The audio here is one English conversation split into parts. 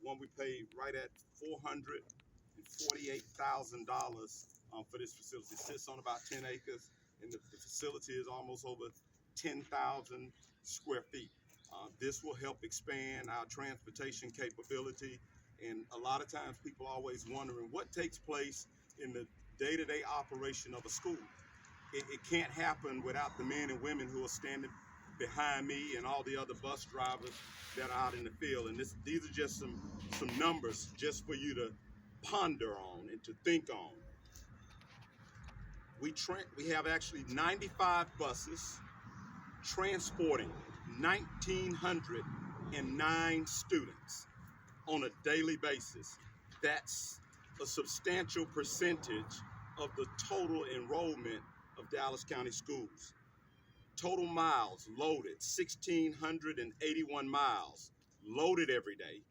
one we paid right at $448,000 for this facility. It sits on about 10 acres, and the facility is almost over 10,000 square feet. This will help expand our transportation capability. And a lot of times people are always wondering what takes place in the day-to-day operation of a school. It can't happen without the men and women who are standing behind me and all the other bus drivers that are out in the field. And these are just some numbers just for you to ponder on and to think on. We have actually 95 buses transporting 1,909 students on a daily basis. That's a substantial percentage of the total enrollment of Dallas County schools. Total miles loaded, 1,681 miles loaded every day,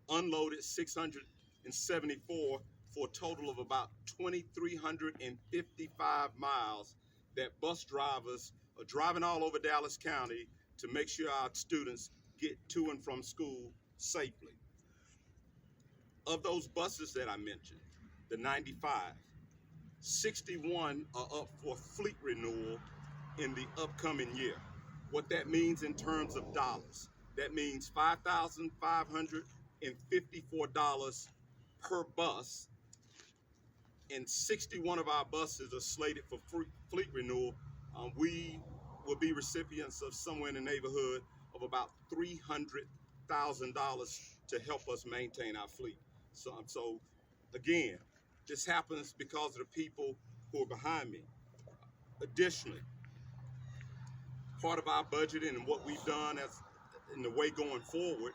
unloaded 674, for a total of about 2,355 miles that bus drivers are driving all over Dallas County to make sure our students get to and from school safely. Of those buses that I mentioned, the 95, 61 are up for fleet renewal in the upcoming year. What that means in terms of dollars, that means $5,554 per bus, and 61 of our buses are slated for fleet renewal. We will be recipients of somewhere in the neighborhood of about $300,000 to help us maintain our fleet. So again, this happens because of the people who are behind me. Additionally, part of our budgeting and what we've done as in the way going forward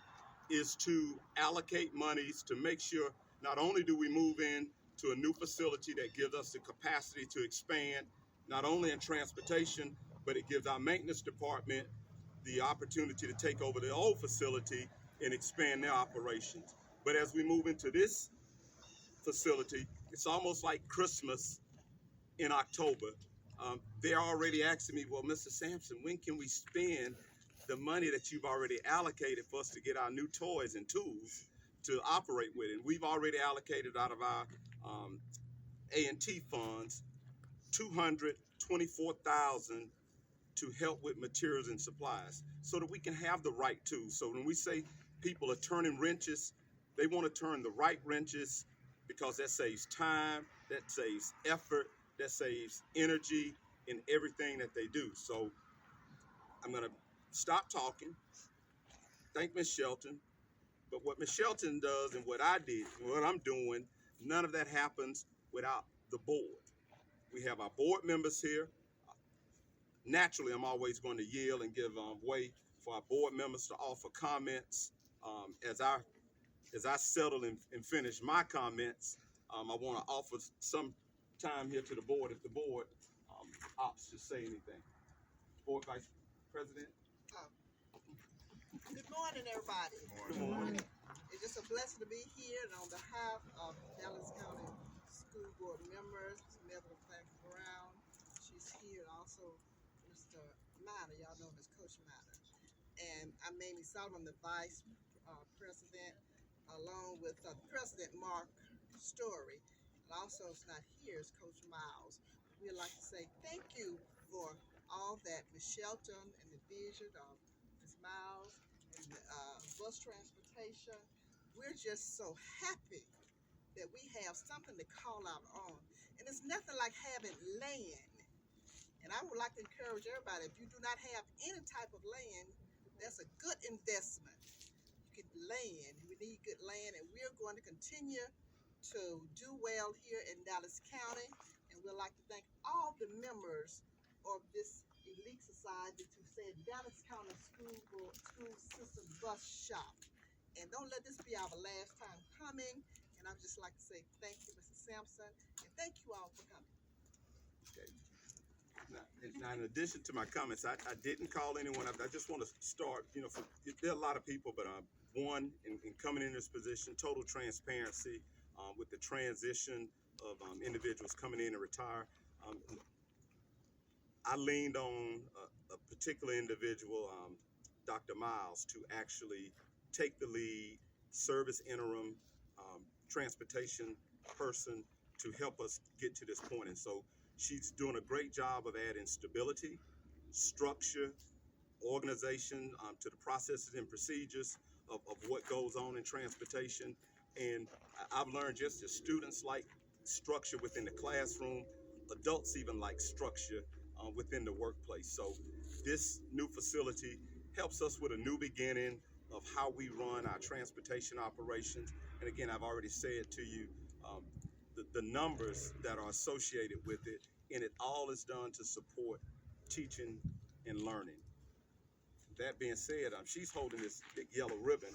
is to allocate monies to make sure not only do we move in to a new facility that gives us the capacity to expand, not only in transportation, but it gives our maintenance department the opportunity to take over the old facility and expand their operations. But as we move into this facility, it's almost like Christmas in October. They're already asking me, well, Mr. Sampson, when can we spend the money that you've already allocated for us to get our new toys and tools to operate with? And we've already allocated out of our A&T funds $224,000 to help with materials and supplies so that we can have the right tools. So when we say people are turning wrenches, they want to turn the right wrenches because that saves time, that saves effort, that saves energy in everything that they do. So I'm going to stop talking, thank Ms. Shelton. But what Ms. Shelton does and what I did, what I'm doing, none of that happens without the board. We have our board members here. Naturally, I'm always going to yield and give way for our board members to offer comments. As I settle and finish my comments, I want to offer some time here to the board if the board opts to say anything. Board Vice President. Good morning, everybody. Good morning. It's just a blessing to be here, and on behalf of Dallas County School Board members, Ms. Brown, she's here, and also Mr. Matter, y'all know him as Coach Matter. And I'm Mamie Solomon, the Vice President, along with President Mark Story, and also it's not here is Coach Miles. We'd like to say thank you for all that Ms. Shelton and the vision of Ms. Miles and bus transportation. We're just so happy that we have something to call out on. And it's nothing like having land. And I would like to encourage everybody, if you do not have any type of land, that's a good investment. You get land, we need good land, and we're going to continue to do well here in Dallas County. And we'd like to thank all the members of this elite society to say Dallas County School System Bus Shop. And don't let this be our last time coming. And I'd just like to say thank you, Mr. Sampson, and thank you all for coming. Okay. Now, in addition to my comments, I didn't call anyone up. I just want to start, there are a lot of people, but one, in coming in this position, total transparency with the transition of individuals coming in and retire. I leaned on a particular individual, Dr. Miles, to actually take the lead service interim transportation person to help us get to this point. And so she's doing a great job of adding stability, structure, organization to the processes and procedures of what goes on in transportation. And I've learned just as students like structure within the classroom, adults even like structure within the workplace. So this new facility helps us with a new beginning of how we run our transportation operations. And again, I've already said to you, the numbers that are associated with it, and it all is done to support teaching and learning. That being said, she's holding this big yellow ribbon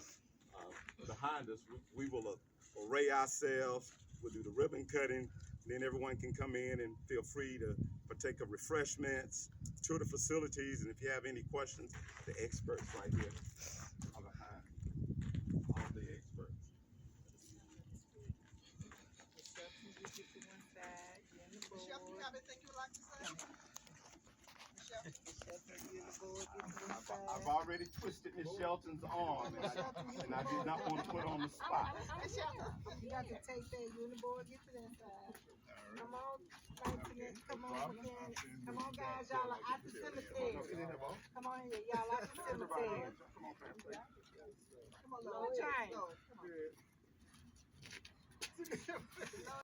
behind us. We will array ourselves. We'll do the ribbon cutting. Then everyone can come in and feel free to partake of refreshments, tour the facilities, and if you have any questions, the experts right here are behind. All the experts. Michelle, do you have anything you'd like to say? I've already twisted Miss Shelton's arm, and I did not want to put her on the spot. You got to take that uniboard, get to that side. Come on, come on, again. Come on, guys, y'all are at the cemetery. Come on here, y'all at the cemetery. Come on, Lord.